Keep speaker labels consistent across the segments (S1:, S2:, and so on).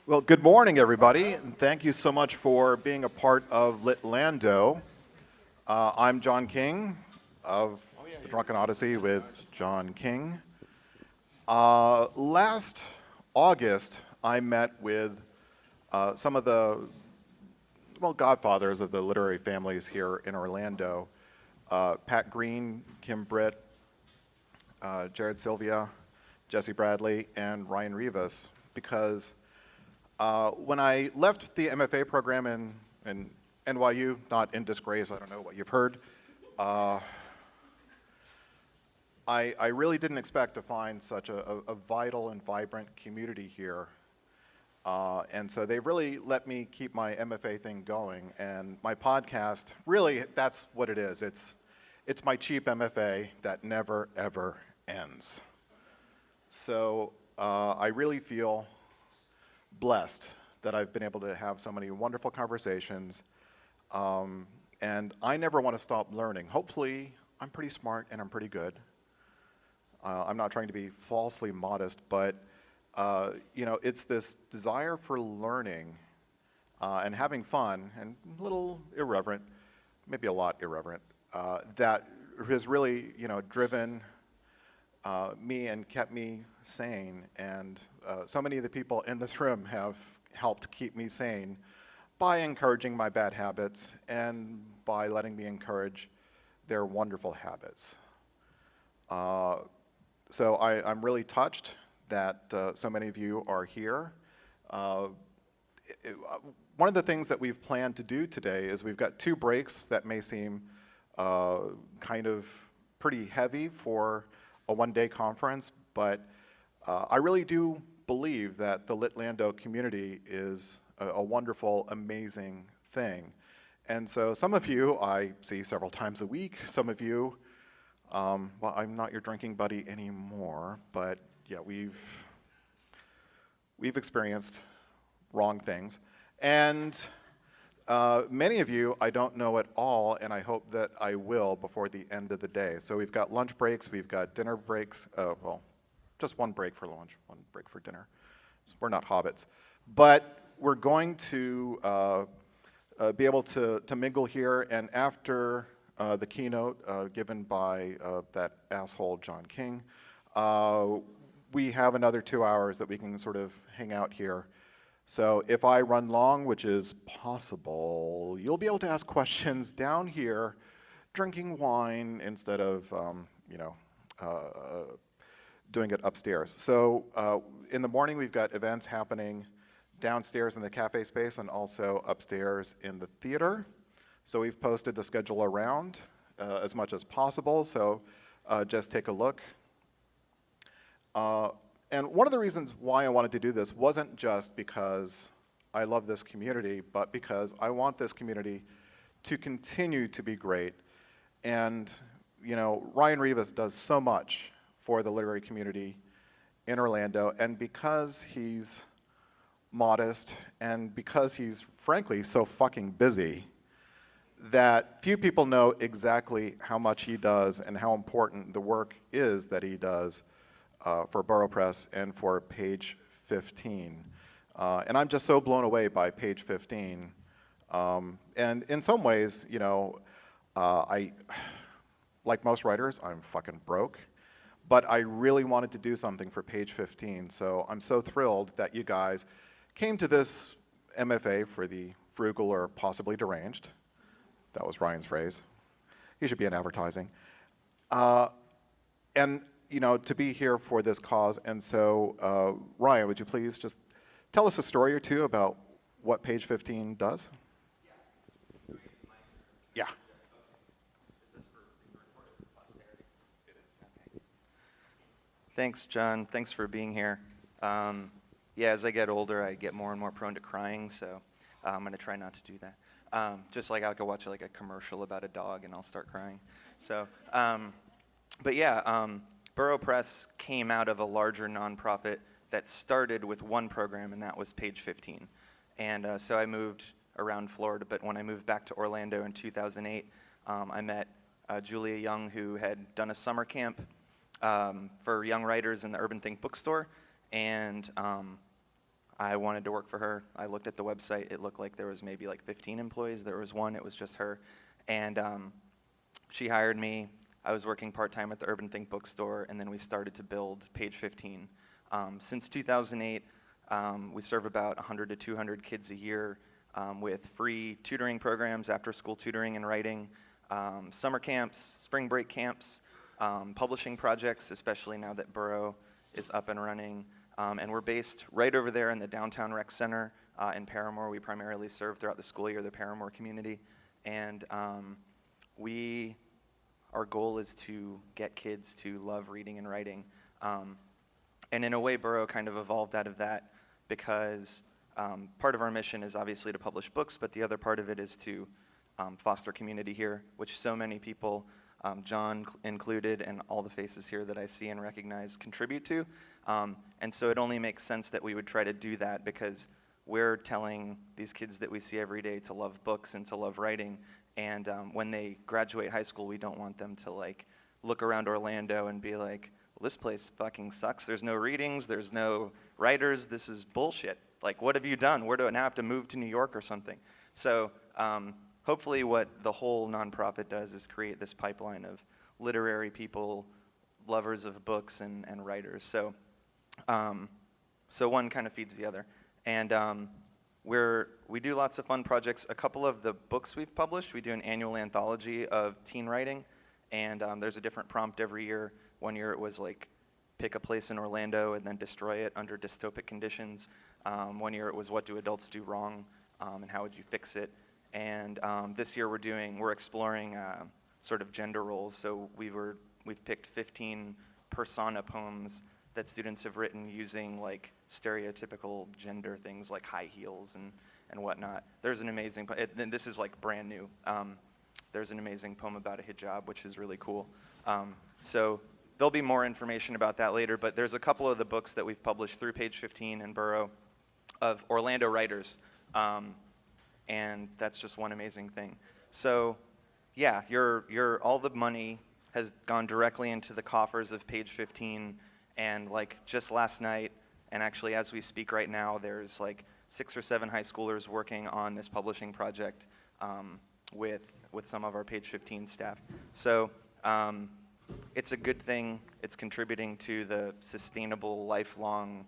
S1: Well, good morning, everybody, and thank you so much for being a part of LitLando. I'm John King of The Drunken Odyssey with John King. Last August, I met with some of the, godfathers of the literary families here in Orlando. Pat Green, Kim Britt, Jared Silvia, Jesse Bradley, and Ryan Rivas, because when I left the MFA program in NYU, not in disgrace, I don't know what you've heard, I really didn't expect to find such a vital and vibrant community here. And so they really let me keep my MFA thing going. And my podcast, really, that's what it is. It's my cheap MFA that never, ever ends. So I really feel blessed that I've been able to have so many wonderful conversations, and I never want to stop learning. Hopefully, I'm pretty smart and I'm pretty good. I'm not trying to be falsely modest, but it's this desire for learning and having fun and a little irreverent, maybe a lot irreverent, that has really driven me and kept me sane, and so many of the people in this room have helped keep me sane by encouraging my bad habits and by letting me encourage their wonderful habits. So I'm really touched that so many of you are here. One of the things that we've planned to do today is we've got 2 breaks that may seem kind of pretty heavy for a one-day conference, but I really do believe that the LitLando community is a wonderful, amazing thing. And so some of you I see several times a week. Some of you, well, I'm not your drinking buddy anymore, but yeah, we've experienced wrong things. And many of you I don't know at all, and I hope that I will before the end of the day. So we've got lunch breaks, we've got dinner breaks, well, just one break for lunch, one break for dinner. So we're not hobbits. But we're going to be able to mingle here, and after the keynote given by that asshole John King, we have another 2 hours that we can sort of hang out here. So if I run long, which is possible, you'll be able to ask questions down here, drinking wine instead of, doing it upstairs. So in the morning, we've got events happening downstairs in the cafe space and also upstairs in the theater. So we've posted the schedule around as much as possible, so just take a look. And one of the reasons why I wanted to do this wasn't just because I love this community, but because I want this community to continue to be great. And Ryan Rivas does so much for the literary community in Orlando, and because he's modest and because he's frankly so fucking busy, that few people know exactly how much he does and how important the work is that he does for Borough Press and for Page 15. And I'm just so blown away by Page 15. And in some ways, I, like most writers, I'm fucking broke. But I really wanted to do something for Page 15. So I'm so thrilled that you guys came to this MFA for the frugal or possibly deranged. That was Ryan's phrase. He should be in advertising. And to be here for this cause. And so, Ryan, would you please just tell us a story or two about what Page 15 does? Yeah.
S2: Thanks, John. Thanks for being here. Yeah, as I get older, I get more and more prone to crying, so I'm going to try not to do that. Just like I could watch like a commercial about a dog and I'll start crying. So, but yeah, Borough Press came out of a larger nonprofit that started with one program, and that was Page 15. And so I moved around Florida, but when I moved back to Orlando in 2008, I met Julia Young, who had done a summer camp for young writers in the Urban Think bookstore, and I wanted to work for her. I looked at the website. It looked like there was maybe like 15 employees. There was one. It was just her. And she hired me. I was working part-time at the Urban Think bookstore, and then we started to build Page 15. Since 2008, we serve about 100 to 200 kids a year with free tutoring programs, after-school tutoring and writing, summer camps, spring break camps, publishing projects, especially now that Borough is up and running. And we're based right over there in the downtown rec center in Paramore. We primarily serve throughout the school year the Paramore community. And our goal is to get kids to love reading and writing. And in a way, Borough kind of evolved out of that because part of our mission is obviously to publish books, but the other part of it is to foster community here, which so many people, John included, and all the faces here that I see and recognize contribute to. And so it only makes sense that we would try to do that because we're telling these kids that we see every day to love books and to love writing. And when they graduate high school, we don't want them to like look around Orlando and be like, well, this place fucking sucks. There's no readings, there's no writers, this is bullshit. Like, what have you done? Where do I now have to move to New York or something? So hopefully what the whole nonprofit does is create this pipeline of literary people, lovers of books and writers. So one kind of feeds the other. And we do lots of fun projects. A couple of the books we've published, we do an annual anthology of teen writing, and there's a different prompt every year. One year it was like, pick a place in Orlando and then destroy it under dystopic conditions. One year it was, what do adults do wrong, and how would you fix it? And this year we're exploring sort of gender roles. So we've picked 15 persona poems that students have written using like stereotypical gender things like high heels and whatnot. There's an amazing, and this is like brand new. There's an amazing poem about a hijab, which is really cool. So there'll be more information about that later, but there's a couple of the books that we've published through Page 15 and Borough of Orlando writers. And that's just one amazing thing. So yeah, all the money has gone directly into the coffers of Page 15, and like just last night, and actually as we speak right now, there's like 6 or 7 high schoolers working on this publishing project with some of our Page 15 staff. So it's a good thing. It's contributing to the sustainable, lifelong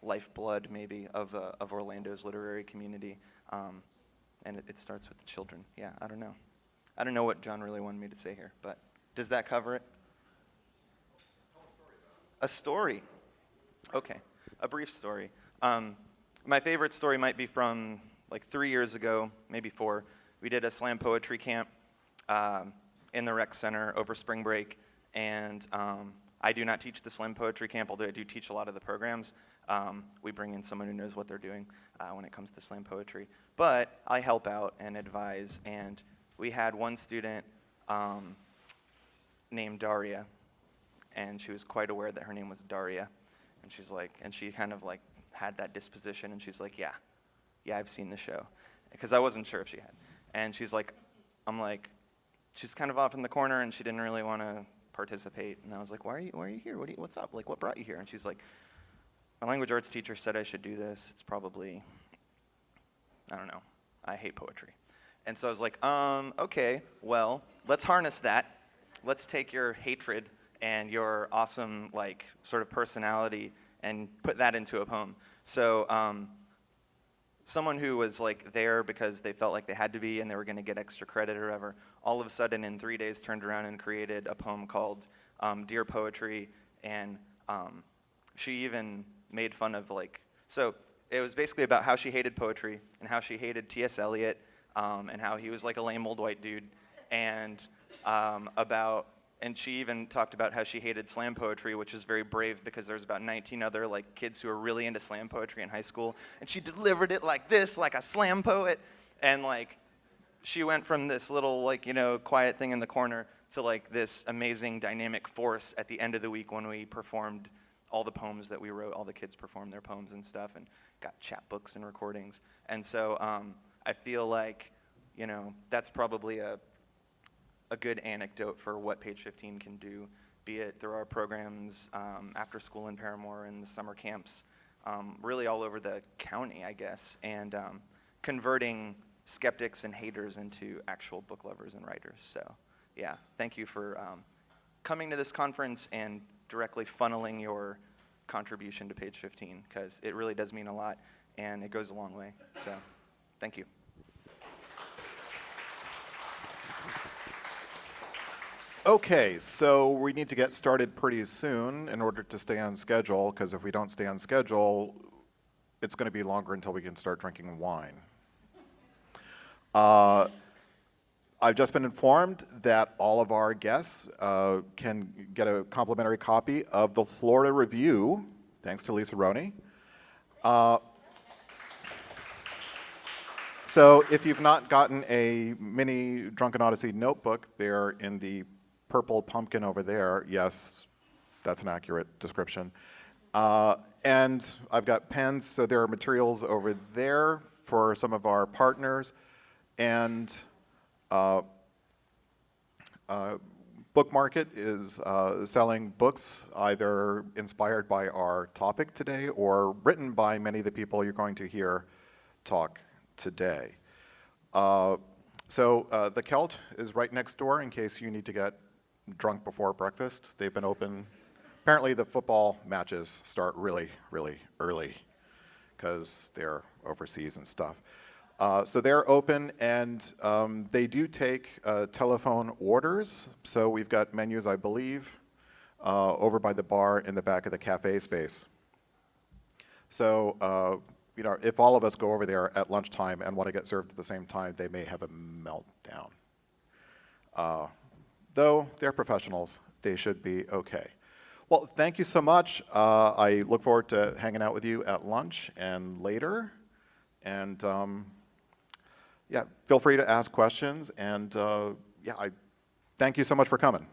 S2: lifeblood, maybe, of Orlando's literary community. And it starts with the children. Yeah, I don't know. I don't know what John really wanted me to say here, but does that cover it? A story. Okay, a brief story. My favorite story might be from like 3 years ago, maybe 4. We did a slam poetry camp in the rec center over spring break, and I do not teach the slam poetry camp, although I do teach a lot of the programs. We bring in someone who knows what they're doing when it comes to slam poetry. But I help out and advise, and we had one student named Daria, and she was quite aware that her name was Daria, and she's like, and she kind of like had that disposition, and she's like, yeah, I've seen the show, because I wasn't sure if she had, and she's like, she's kind of off in the corner, and she didn't really want to participate, and I was like, why are you here? What's up? Like, what brought you here? And she's like, my language arts teacher said I should do this. It's probably, I don't know, I hate poetry. And so I was like, okay, well, let's harness that. Let's take your hatred and your awesome, like, sort of personality and put that into a poem. So someone who was, like, there because they felt like they had to be and they were going to get extra credit or whatever, all of a sudden in 3 days turned around and created a poem called Dear Poetry, and she even made fun of, like, so it was basically about how she hated poetry and how she hated T.S. Eliot and how he was like a lame old white dude, and and she even talked about how she hated slam poetry, which is very brave because there's about 19 other like kids who are really into slam poetry in high school, and she delivered it like this, like a slam poet, and like she went from this little like, you know, quiet thing in the corner to like this amazing dynamic force at the end of the week when we performed all the poems that we wrote. All the kids performed their poems and stuff and got chapbooks and recordings. And so I feel like, you know, that's probably a good anecdote for what Page 15 can do, be it through our programs after school in Paramore and the summer camps, really all over the county, I guess, and converting skeptics and haters into actual book lovers and writers. So yeah, thank you for coming to this conference and directly funneling your contribution to page 15, because it really does mean a lot, and it goes a long way. So thank you.
S1: Okay, so we need to get started pretty soon in order to stay on schedule, because if we don't stay on schedule, it's going to be longer until we can start drinking wine. I've just been informed that all of our guests can get a complimentary copy of the Florida Review, thanks to Lisa Roney. So if you've not gotten a mini Drunken Odyssey notebook, they're in the purple pumpkin over there. Yes, that's an accurate description. And I've got pens, so there are materials over there for some of our partners. And Book Market is selling books either inspired by our topic today or written by many of the people you're going to hear talk today. So the Celt is right next door in case you need to get drunk before breakfast. They've been open. Apparently the football matches start really, really early because they're overseas and stuff. So they're open, and they do take telephone orders. So we've got menus, I believe, over by the bar in the back of the cafe space. So you know, if all of us go over there at lunchtime and want to get served at the same time, they may have a meltdown. Though they're professionals, they should be okay. Well, thank you so much. I look forward to hanging out with you at lunch and later. And yeah, feel free to ask questions. And yeah, I thank you so much for coming.